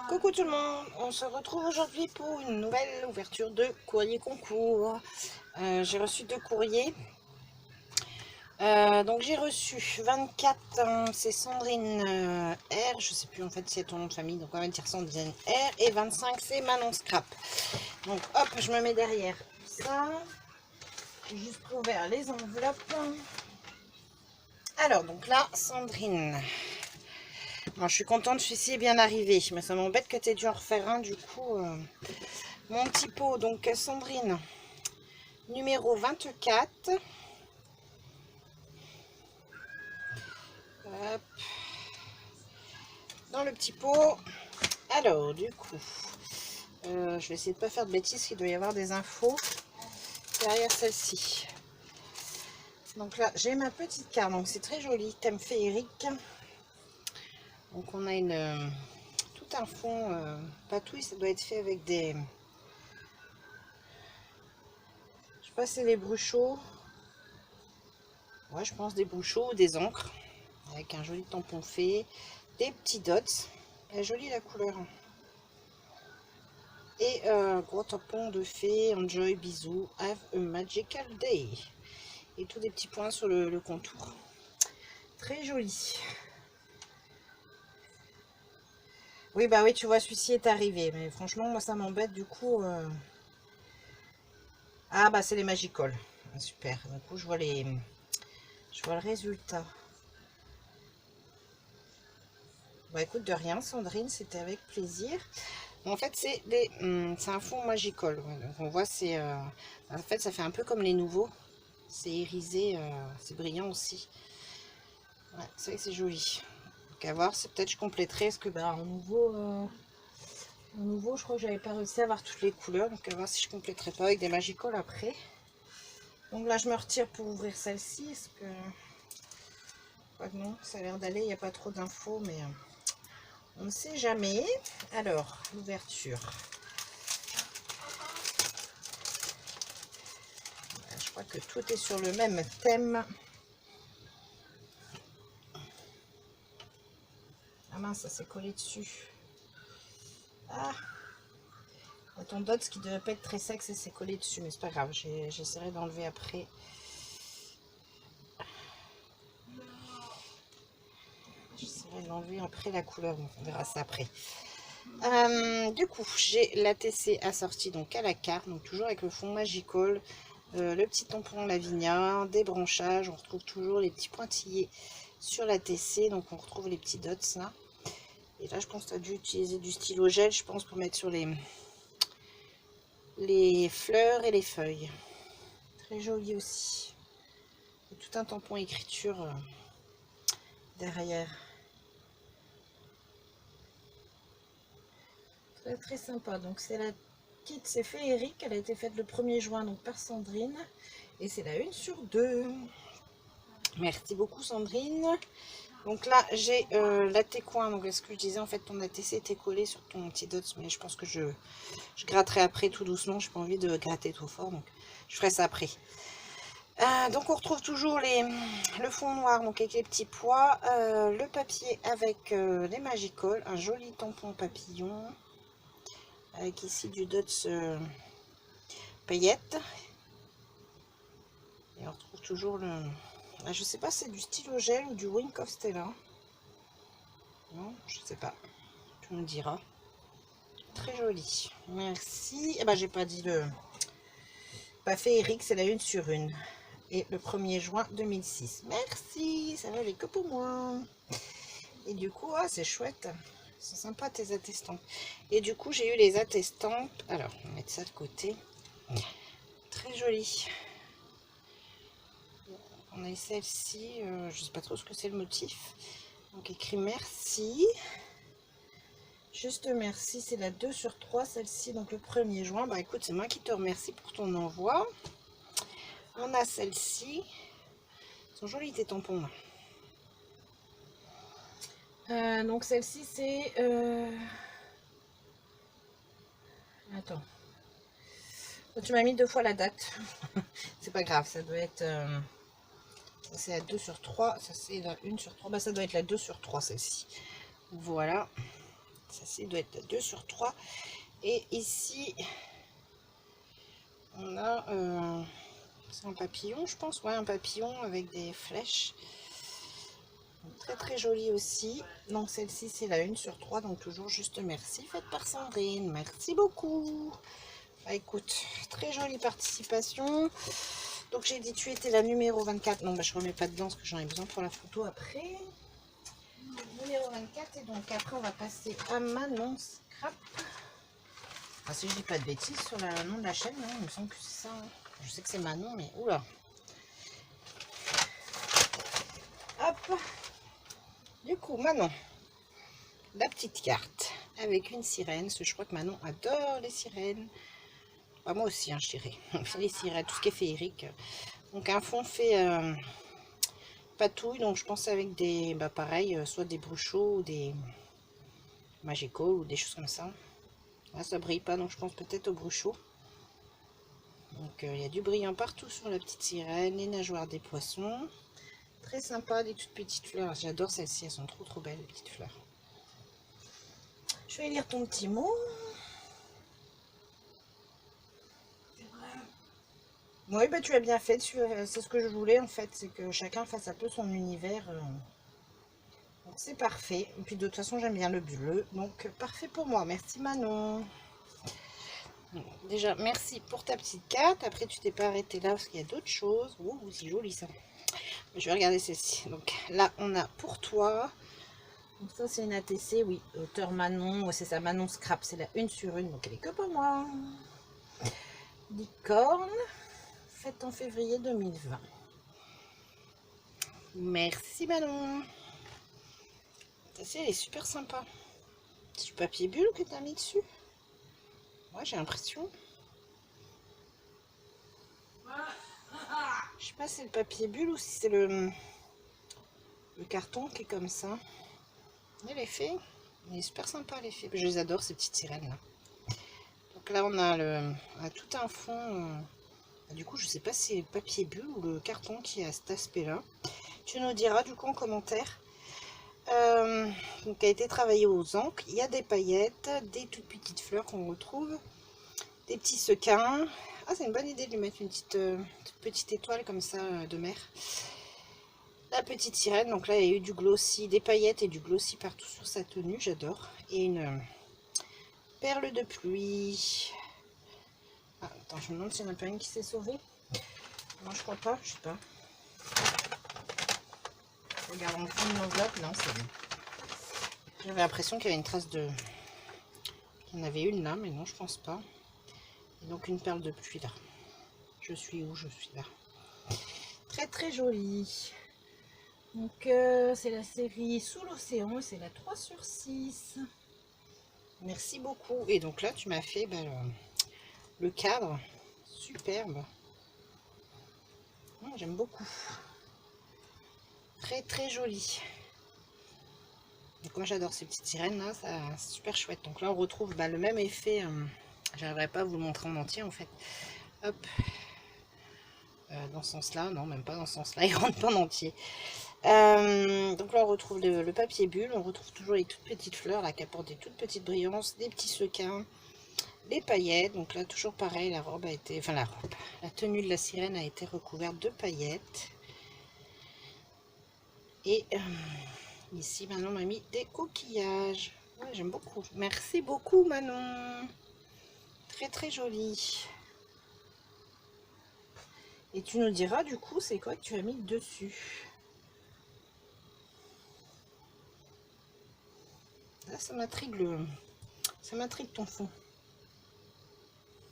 Coucou tout le monde, on se retrouve aujourd'hui pour une nouvelle ouverture de courrier concours. J'ai reçu 2 courriers. Donc j'ai reçu 24, c'est Sandrine R, je sais plus en fait si c'est ton nom de famille, donc on va dire Sandrine R, et 25 c'est Manon Scrap. Donc hop, je me mets derrière ça, j'ai juste ouvert les enveloppes. Alors donc là, Sandrine. Bon, je suis contente, celui-ci est bien arrivé, mais ça m'embête que tu aies dû en refaire un du coup. Mon petit pot, donc Sandrine, numéro 24. Hop. Dans le petit pot. Alors, du coup, je vais essayer de ne pas faire de bêtises, il doit y avoir des infos derrière celle-ci. Donc là, j'ai ma petite carte, donc c'est très joli, thème féerique. Donc on a tout un fond patouille, ça doit être fait avec des... Je sais pas si c'est des bruchots. Ouais, je pense des bruchots ou des encres. Avec un joli tampon fait, des petits dots. Elle est jolie la couleur. Et gros tampon de fée, enjoy, bisous, have a magical day. Et tous des petits points sur le contour. Très joli. Oui, bah oui, tu vois, celui-ci est arrivé. Mais franchement, moi, ça m'embête du coup. Ah, bah c'est les Magical. Ah, super. Du coup, je vois le résultat. Bah écoute, de rien, Sandrine, c'était avec plaisir. En fait, c'est un fond Magical. Donc, on voit, en fait, ça fait un peu comme les nouveaux. C'est irisé, c'est brillant aussi. Ouais, c'est vrai que c'est joli. Donc à voir, c'est peut-être je compléterai. Parce que bah, en nouveau, je crois que j'avais pas réussi à avoir toutes les couleurs. Donc à voir si je compléterai pas avec des Magical après. Donc là, je me retire pour ouvrir celle-ci. Est-ce que... Quoi que non, ça a l'air d'aller. Il n'y a pas trop d'infos, mais on ne sait jamais. Alors, l'ouverture. Je crois que tout est sur le même thème. Ah mince, ça s'est collé dessus. Ah, ton dot, ce qui devait pas être très sec, ça s'est collé dessus, mais c'est pas grave, j'essaierai d'enlever après. J'essaierai d'enlever après la couleur, on verra ça après. Du coup, j'ai la TC assortie donc à la carte, donc toujours avec le fond Magical, le petit tampon Lavinia, des branchages, on retrouve toujours les petits pointillés sur la TC, donc on retrouve les petits dots là. Et là, je pense que tu as dû utiliser du stylo gel, je pense, pour mettre sur les fleurs et les feuilles. Très joli aussi. Et tout un tampon écriture derrière. Très très sympa. Donc c'est la kit, c'est féerique. Elle a été faite le 1er juin donc par Sandrine. Et c'est la 1 sur 2. Merci beaucoup Sandrine. Donc là j'ai l'AT-coin. Donc est-ce que je disais en fait ton ATC était collé sur ton petit dots. Mais je pense que je gratterai après tout doucement. Je n'ai pas envie de gratter trop fort. Donc je ferai ça après. Donc on retrouve toujours le fond noir donc avec les petits pois, le papier avec les Magical, un joli tampon papillon avec ici du dots paillettes, et on retrouve toujours je sais pas si c'est du stylo gel ou du Wink of Stella, non je sais pas, tu me diras. Très joli, merci. Et ben j'ai pas dit pas fait Eric, c'est la 1 sur 1. Et le 1er juin 2006. Merci, ça valait que pour moi. Et du coup, c'est chouette. C'est sympa tes attestants. Et du coup, j'ai eu les attestants. Alors, on va mettre ça de côté. Très joli. On a celle-ci. Je sais pas trop ce que c'est le motif. Donc, écrit merci. Juste merci. C'est la 2 sur 3, celle-ci. Donc, le 1er juin. Bah, écoute, c'est moi qui te remercie pour ton envoi. On a celle-ci. Ils sont jolis tes tampons là. Donc celle-ci c'est attends, tu m'as mis 2 fois la date. C'est pas grave, ça doit être c'est la 2 sur 3, ça c'est la 1 sur 3, bah ça doit être la 2 sur 3 celle-ci. Voilà, Ça doit être 2 sur 3. Et ici, on a... c'est un papillon, je pense. Ouais, un papillon avec des flèches. Très très joli aussi. Donc celle-ci, c'est la 1 sur 3. Donc toujours juste merci. Faite par Sandrine. Merci beaucoup. Bah, écoute, très jolie participation. Donc j'ai dit tu étais la numéro 24. Non, bah, je remets pas dedans parce que j'en ai besoin pour la photo après. Numéro 24. Et donc après, on va passer à Manon Scrap. Ah, si je dis pas de bêtises sur le nom de la chaîne, non, il me semble que c'est ça. Hein. Je sais que c'est Manon, mais oula. Hop. Du coup, Manon, la petite carte avec une sirène. Parce que je crois que Manon adore les sirènes. Bah, moi aussi, hein, je dirais. Les sirènes, tout ce qui est féerique. Donc un fond fait patouille. Donc je pense avec des, bah pareil, soit des bruchots ou des magical ou des choses comme ça. Là, ça brille pas, donc je pense peut-être au bruchot. Donc il y a du brillant partout sur la petite sirène, les nageoires des poissons. Très sympa, des toutes petites fleurs. J'adore celles-ci, elles sont trop trop belles, les petites fleurs. Je vais lire ton petit mot. Oui, bah, tu as bien fait. C'est ce que je voulais en fait, c'est que chacun fasse un peu son univers. C'est parfait. Et puis de toute façon, j'aime bien le bleu. Donc parfait pour moi. Merci Manon. Déjà, merci pour ta petite carte. Après, tu t'es pas arrêté là parce qu'il y a d'autres choses. Ouh, c'est joli ça. Je vais regarder celle-ci. Donc là, on a pour toi. Donc ça, c'est une ATC, oui. Auteur Manon. Ouais, c'est ça, Manon Scrap. C'est la 1 sur 1. Donc elle est que pour moi. Licorne. Faite en février 2020. Merci Manon. Elle est super sympa. C'est du papier bulle que tu as mis dessus. Ouais, j'ai l'impression. Je sais pas si c'est le papier bulle ou si c'est le carton qui est comme ça. Mais l'effet, il est super sympa l'effet. Je les adore ces petites sirènes là. Donc là on a tout un fond. Du coup je sais pas si c'est le papier bulle ou le carton qui est à cet aspect là. Tu nous diras du coup en commentaire. Donc a été travaillé aux encres. Il y a des paillettes, des toutes petites fleurs qu'on retrouve, des petits sequins. Ah, c'est une bonne idée de lui mettre une toute petite étoile comme ça de mer. La petite sirène, donc là il y a eu du glossy, des paillettes et du glossy partout sur sa tenue, j'adore. Et une perle de pluie. Ah, attends, je me demande s'il n'y en a pas une qui s'est sauvée. Non, je crois pas, je sais pas. Regarde, on prend l'enveloppe, non, c'est bon. J'avais l'impression qu'il y avait une trace de... qu'il y en avait une là, mais non, je pense pas. Et donc une perle de pluie là. Je suis où? Je suis là. Très très jolie. Donc c'est la série Sous l'océan, c'est la 3 sur 6. Merci beaucoup. Et donc là tu m'as fait le cadre. Superbe. J'aime beaucoup. Très très joli. Donc moi j'adore ces petites sirènes là, c'est super chouette. Donc là on retrouve le même effet. J'arriverai pas à vous le montrer en entier en fait. Hop. Dans ce sens là, non même pas dans ce sens là, il rentre pas en entier. Donc là on retrouve le papier bulle, on retrouve toujours les toutes petites fleurs là qui apportent des toutes petites brillances, des petits sequins, les paillettes. Donc là toujours pareil, la robe a été, enfin la tenue de la sirène a été recouverte de paillettes. Et ici Manon m'a mis des coquillages. Ouais, j'aime beaucoup. Merci beaucoup Manon. Très très joli. Et tu nous diras du coup c'est quoi que tu as mis dessus. Là ça m'intrigue ton fond.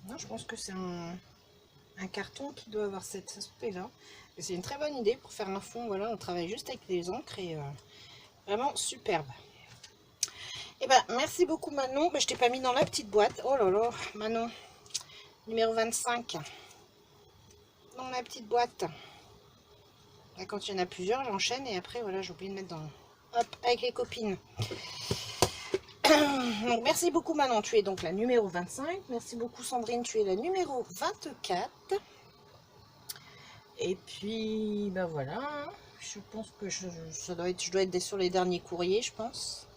Non, je pense que c'est un carton qui doit avoir cet aspect là. C'est une très bonne idée pour faire un fond. Voilà, on travaille juste avec les encres et vraiment superbe. Et ben merci beaucoup Manon. Je t'ai pas mis dans la petite boîte. Oh là là, Manon, numéro 25. Dans la petite boîte. Là, quand il y en a plusieurs, j'enchaîne et après voilà, j'ai oublié de mettre dans. Hop, avec les copines. Donc merci beaucoup Manon, tu es donc la numéro 25. Merci beaucoup Sandrine, tu es la numéro 24. Et puis ben voilà, je pense que je dois être sur les derniers courriers, je pense.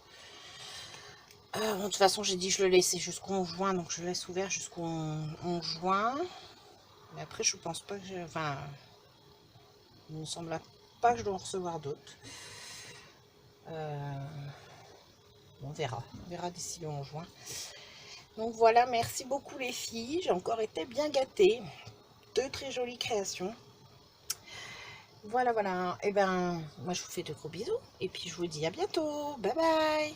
Bon, de toute façon, j'ai dit que je le laissais jusqu'en juin, donc je le laisse ouvert jusqu'en juin. Mais après, je pense pas que enfin, il me semble pas que je dois en recevoir d'autres. On verra. On verra d'ici le 11 juin. Donc voilà, merci beaucoup les filles. J'ai encore été bien gâtée. Deux très jolies créations. Voilà, voilà. Et ben, moi je vous fais de gros bisous. Et puis je vous dis à bientôt. Bye bye.